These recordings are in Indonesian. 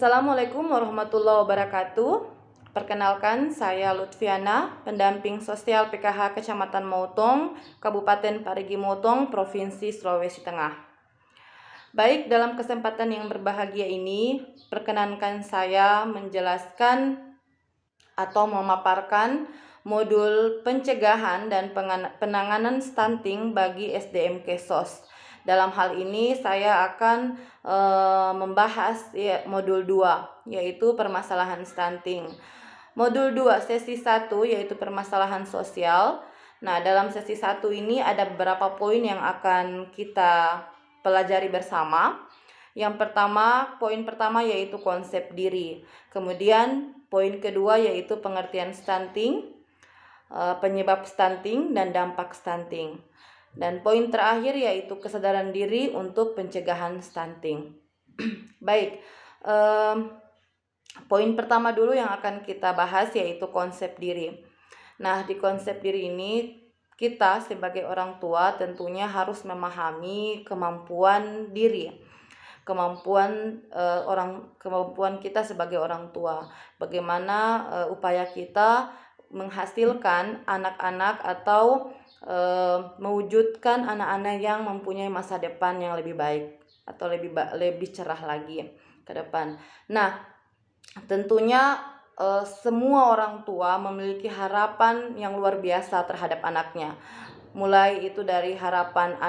Assalamualaikum warahmatullahi wabarakatuh. Perkenalkan, saya Lutfiana, pendamping sosial PKH Kecamatan Mautong, Kabupaten Parigi Motong, Provinsi Sulawesi Tengah. Baik, dalam kesempatan yang berbahagia ini, perkenankan saya menjelaskan atau memaparkan modul pencegahan dan penanganan stunting bagi SDM Kesos. Dalam hal ini saya akan membahas modul 2, yaitu permasalahan stunting. Modul 2 sesi 1 yaitu permasalahan sosial. Nah, dalam sesi 1 ini ada beberapa poin yang akan kita pelajari bersama. Poin pertama yaitu konsep diri. Kemudian poin kedua yaitu pengertian stunting, penyebab stunting dan dampak stunting. Dan poin terakhir yaitu kesadaran diri untuk pencegahan stunting. Baik, poin pertama dulu yang akan kita bahas yaitu konsep diri. Nah, di konsep diri ini kita sebagai orang tua tentunya harus memahami kemampuan diri, kemampuan kita sebagai orang tua. Bagaimana upaya kita menghasilkan anak-anak atau mewujudkan anak-anak yang mempunyai masa depan yang lebih baik atau lebih cerah lagi ke depan. Nah, tentunya semua orang tua memiliki harapan yang luar biasa terhadap anaknya. Mulai itu dari harapan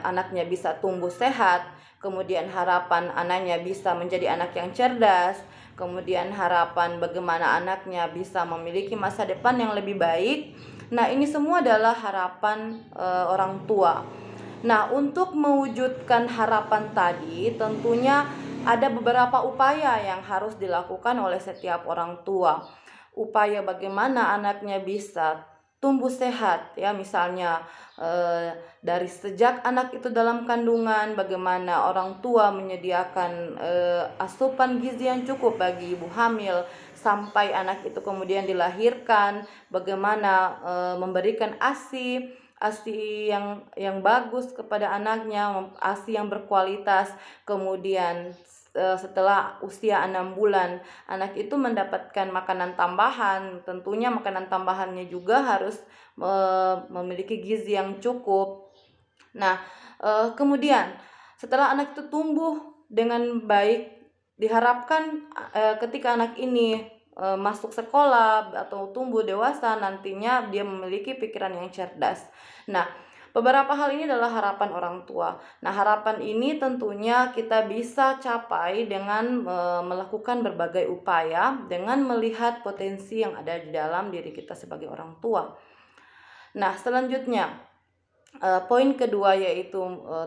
anaknya bisa tumbuh sehat, kemudian harapan anaknya bisa menjadi anak yang cerdas, kemudian harapan bagaimana anaknya bisa memiliki masa depan yang lebih baik. Nah, ini semua adalah harapan orang tua. Nah, untuk mewujudkan harapan tadi tentunya ada beberapa upaya yang harus dilakukan oleh setiap orang tua. Upaya bagaimana anaknya bisa tumbuh sehat, ya, misalnya dari sejak anak itu dalam kandungan, bagaimana orang tua menyediakan asupan gizi yang cukup bagi ibu hamil sampai anak itu kemudian dilahirkan, bagaimana memberikan ASI yang bagus kepada anaknya, ASI yang berkualitas. Kemudian setelah usia 6 bulan anak itu mendapatkan makanan tambahan. Tentunya makanan tambahannya juga harus memiliki gizi yang cukup. Nah, kemudian setelah anak itu tumbuh dengan baik, diharapkan ketika anak ini masuk sekolah atau tumbuh dewasa, nantinya dia memiliki pikiran yang cerdas. Nah, beberapa hal ini adalah harapan orang tua. Nah, harapan ini tentunya kita bisa capai dengan melakukan berbagai upaya, dengan melihat potensi yang ada di dalam diri kita sebagai orang tua. Nah, selanjutnya poin kedua yaitu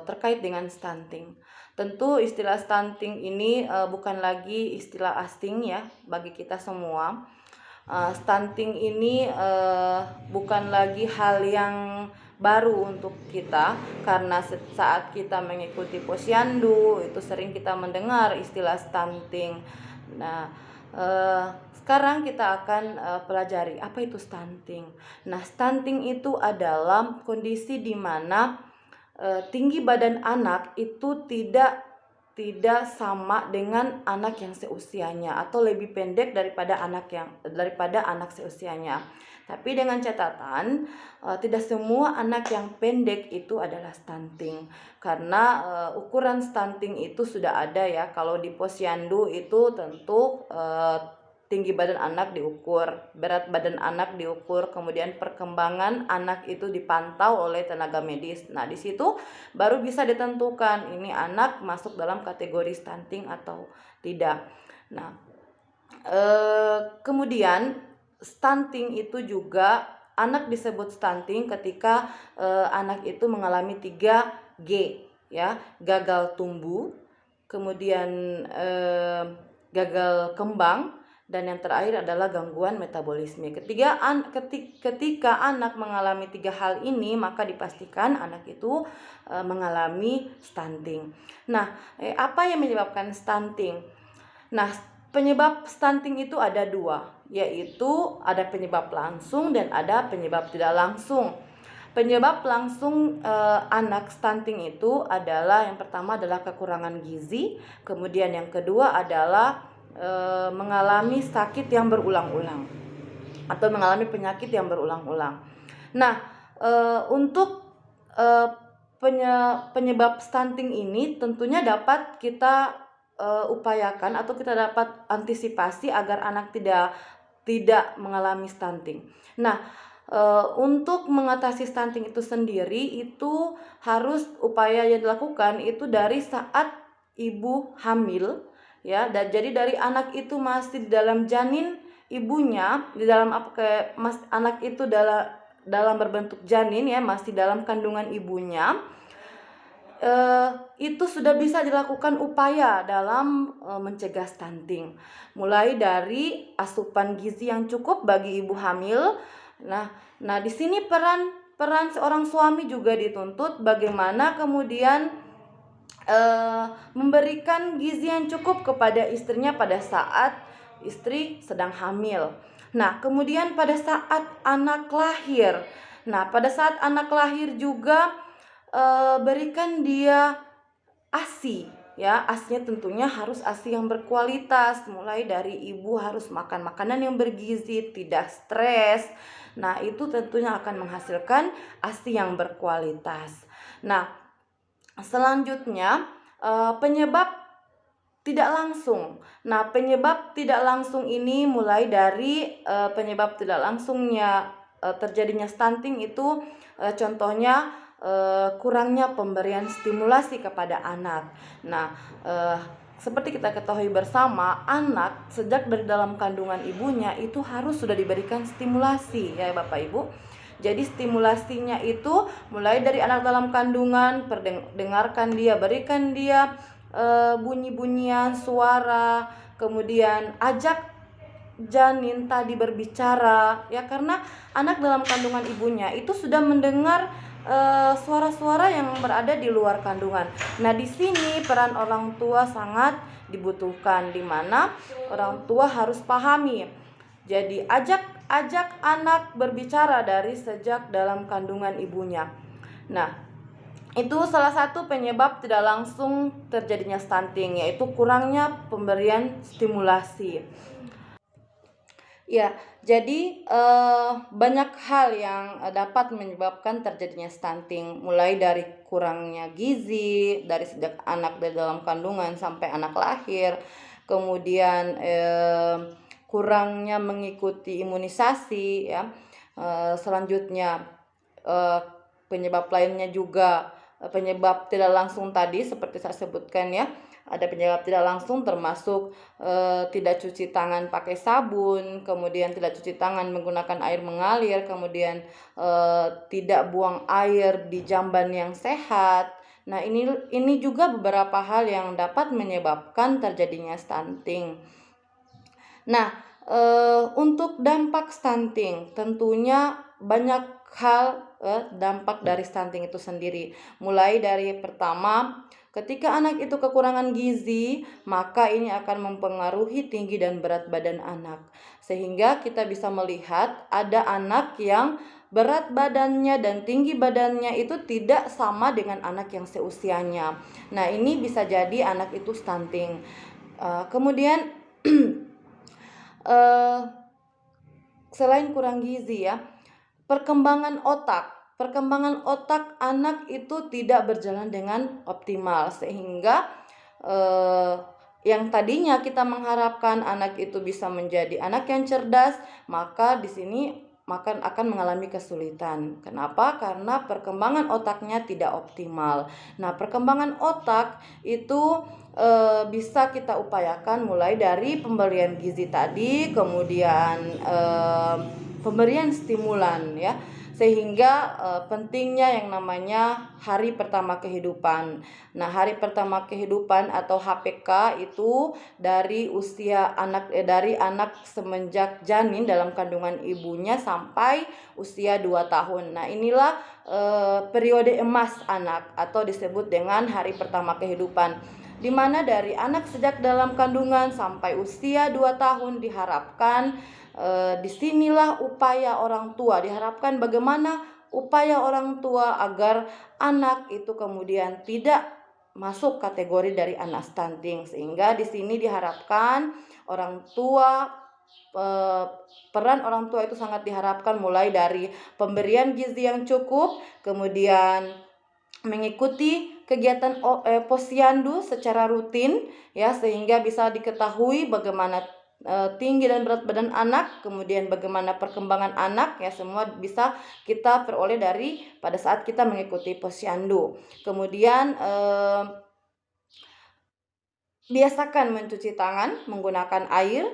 terkait dengan stunting. Tentu istilah stunting ini bukan lagi istilah asing ya bagi kita semua. Stunting ini bukan lagi hal yang baru untuk kita, karena saat kita mengikuti posyandu itu sering kita mendengar istilah stunting. Nah, sekarang kita akan pelajari apa itu stunting. Nah, stunting itu adalah kondisi di mana tinggi badan anak itu tidak sama dengan anak yang seusianya atau lebih pendek daripada anak seusianya. Tapi dengan catatan tidak semua anak yang pendek itu adalah stunting, karena ukuran stunting itu sudah ada ya. Kalau di posyandu itu tentu tinggi badan anak diukur, berat badan anak diukur, kemudian perkembangan anak itu dipantau oleh tenaga medis. Nah, di situ baru bisa ditentukan ini anak masuk dalam kategori stunting atau tidak. Nah, kemudian stunting itu juga anak disebut stunting ketika anak itu mengalami 3G, ya, gagal tumbuh, kemudian gagal kembang, dan yang terakhir adalah gangguan metabolisme. Ketika anak mengalami 3 hal ini, maka dipastikan anak itu mengalami stunting. Nah, apa yang menyebabkan stunting? Nah, penyebab stunting itu ada 2, yaitu ada penyebab langsung dan ada penyebab tidak langsung. Penyebab langsung anak stunting itu adalah yang pertama adalah kekurangan gizi, kemudian yang kedua adalah mengalami sakit yang berulang-ulang atau mengalami penyakit yang berulang-ulang. Nah, untuk penyebab stunting ini tentunya dapat kita upayakan atau kita dapat antisipasi agar anak tidak mengalami stunting. Nah, untuk mengatasi stunting itu sendiri itu harus upaya yang dilakukan itu dari saat ibu hamil ya, dan jadi dari anak itu masih di dalam janin ibunya, di dalam anak itu dalam berbentuk janin ya, masih dalam kandungan ibunya, itu sudah bisa dilakukan upaya dalam mencegah stunting, mulai dari asupan gizi yang cukup bagi ibu hamil. Nah, di sini peran seorang suami juga dituntut bagaimana kemudian memberikan gizi yang cukup kepada istrinya pada saat istri sedang hamil. Nah, kemudian pada saat anak lahir. Nah, pada saat anak lahir juga berikan dia ASI ya. ASInya tentunya harus ASI yang berkualitas, mulai dari ibu harus makan makanan yang bergizi, tidak stres. Nah, itu tentunya akan menghasilkan ASI yang berkualitas. Nah, selanjutnya penyebab tidak langsung. Nah, penyebab tidak langsung ini mulai dari penyebab tidak langsungnya terjadinya stunting itu contohnya kurangnya pemberian stimulasi kepada anak. Nah, seperti kita ketahui bersama, anak sejak dari dalam kandungan ibunya itu harus sudah diberikan stimulasi ya Bapak Ibu. Jadi stimulasinya itu mulai dari anak dalam kandungan, dengarkan dia, berikan dia bunyi-bunyian suara, kemudian ajak janin tadi berbicara ya, karena anak dalam kandungan ibunya itu sudah mendengar suara-suara yang berada di luar kandungan. Nah, di sini peran orang tua sangat dibutuhkan, di mana orang tua harus pahami. Jadi ajak anak berbicara dari sejak dalam kandungan ibunya. Nah, itu salah satu penyebab tidak langsung terjadinya stunting, yaitu kurangnya pemberian stimulasi. Ya, jadi banyak hal yang dapat menyebabkan terjadinya stunting, mulai dari kurangnya gizi dari sejak anak dari dalam kandungan sampai anak lahir, kemudian kurangnya mengikuti imunisasi ya. Selanjutnya penyebab lainnya juga penyebab tidak langsung tadi seperti saya sebutkan ya. Ada penyebab tidak langsung termasuk tidak cuci tangan pakai sabun, kemudian tidak cuci tangan menggunakan air mengalir, kemudian tidak buang air di jamban yang sehat. Nah, ini juga beberapa hal yang dapat menyebabkan terjadinya stunting. Nah, untuk dampak stunting tentunya banyak hal dampak dari stunting itu sendiri. Mulai dari pertama, ketika anak itu kekurangan gizi, maka ini akan mempengaruhi tinggi dan berat badan anak. Sehingga kita bisa melihat ada anak yang berat badannya dan tinggi badannya itu tidak sama dengan anak yang seusianya. Nah, ini bisa jadi anak itu stunting. Kemudian selain kurang gizi ya, perkembangan otak anak itu tidak berjalan dengan optimal, sehingga yang tadinya kita mengharapkan anak itu bisa menjadi anak yang cerdas, maka di sini akan mengalami kesulitan. Kenapa? Karena perkembangan otaknya tidak optimal. Nah, perkembangan otak itu bisa kita upayakan mulai dari pemberian gizi tadi, kemudian pemberian stimulan ya, sehingga pentingnya yang namanya hari pertama kehidupan. Nah, hari pertama kehidupan atau HPK itu dari usia dari anak semenjak janin dalam kandungan ibunya sampai usia 2 tahun. Nah, inilah periode emas anak atau disebut dengan hari pertama kehidupan, di mana dari anak sejak dalam kandungan sampai usia 2 tahun diharapkan disinilah upaya orang tua, diharapkan bagaimana upaya orang tua agar anak itu kemudian tidak masuk kategori dari anak stunting. Sehingga di sini diharapkan orang tua, peran orang tua itu sangat diharapkan mulai dari pemberian gizi yang cukup, kemudian mengikuti kegiatan posyandu secara rutin ya, sehingga bisa diketahui bagaimana tinggi dan berat badan anak, kemudian bagaimana perkembangan anak ya, semua bisa kita peroleh dari pada saat kita mengikuti posyandu. Kemudian biasakan mencuci tangan menggunakan air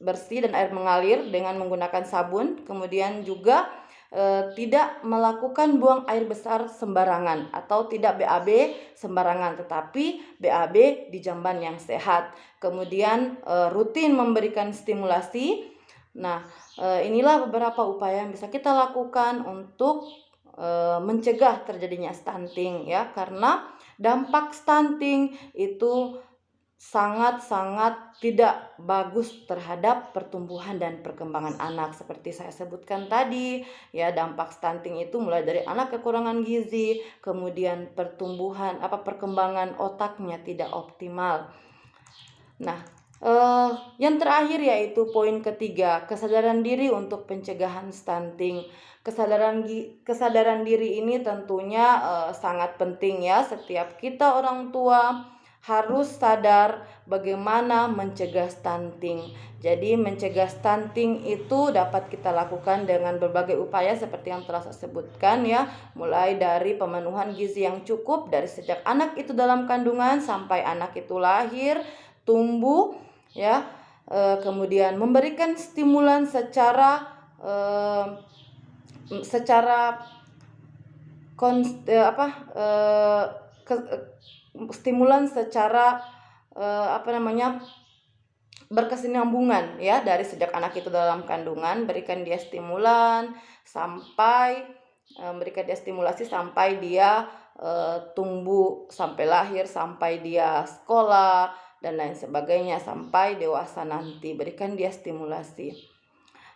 bersih dan air mengalir dengan menggunakan sabun. Kemudian juga tidak melakukan buang air besar sembarangan atau tidak BAB sembarangan, tetapi BAB di jamban yang sehat. Kemudian rutin memberikan stimulasi. Nah, inilah beberapa upaya yang bisa kita lakukan untuk mencegah terjadinya stunting ya, karena dampak stunting itu sangat-sangat tidak bagus terhadap pertumbuhan dan perkembangan anak. Seperti saya sebutkan tadi ya, dampak stunting itu mulai dari anak kekurangan gizi, kemudian perkembangan otaknya tidak optimal. Nah, yang terakhir yaitu poin ketiga, kesadaran diri untuk pencegahan stunting. Kesadaran diri ini tentunya sangat penting ya. Setiap kita orang tua harus sadar bagaimana mencegah stunting. Jadi mencegah stunting itu dapat kita lakukan dengan berbagai upaya seperti yang telah saya sebutkan ya, mulai dari pemenuhan gizi yang cukup dari sejak anak itu dalam kandungan sampai anak itu lahir, tumbuh ya, kemudian memberikan stimulan secara stimulan secara berkesinambungan ya, dari sejak anak itu dalam kandungan, berikan dia stimulan sampai berikan dia stimulasi sampai dia tumbuh, sampai lahir, sampai dia sekolah dan lain sebagainya, sampai dewasa nanti berikan dia stimulasi.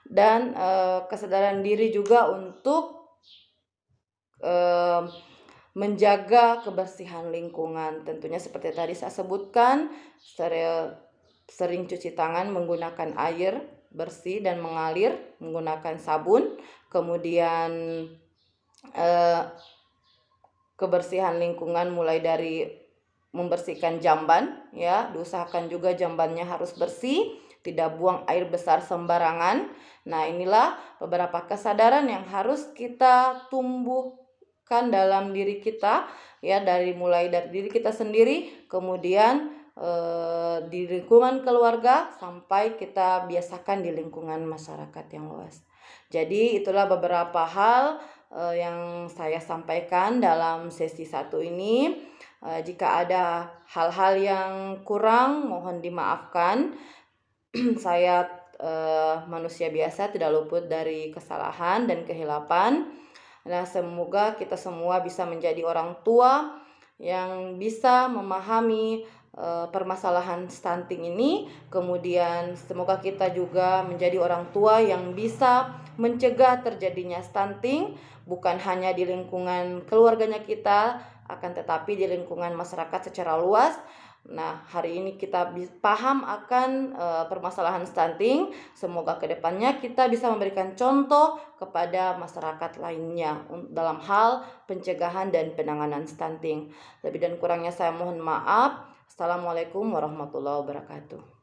Dan kesadaran diri juga untuk menjaga kebersihan lingkungan. Tentunya seperti tadi saya sebutkan, sering cuci tangan menggunakan air bersih dan mengalir menggunakan sabun. Kemudian kebersihan lingkungan mulai dari membersihkan jamban ya, diusahakan juga jambannya harus bersih, tidak buang air besar sembarangan. Nah, inilah beberapa kesadaran yang harus kita tumbuhkan dalam diri kita ya, mulai dari diri kita sendiri, kemudian di lingkungan keluarga, sampai kita biasakan di lingkungan masyarakat yang luas. Jadi itulah beberapa hal yang saya sampaikan dalam sesi 1 ini. Jika ada hal-hal yang kurang, mohon dimaafkan. Saya manusia biasa, tidak luput dari kesalahan dan kehilapan. Nah, semoga kita semua bisa menjadi orang tua yang bisa memahami permasalahan stunting ini. Kemudian semoga kita juga menjadi orang tua yang bisa mencegah terjadinya stunting, bukan hanya di lingkungan keluarganya kita, akan tetapi di lingkungan masyarakat secara luas. Nah, hari ini kita paham akan permasalahan stunting. Semoga kedepannya kita bisa memberikan contoh kepada masyarakat lainnya dalam hal pencegahan dan penanganan stunting. Lebih dan kurangnya saya mohon maaf. Assalamualaikum warahmatullahi wabarakatuh.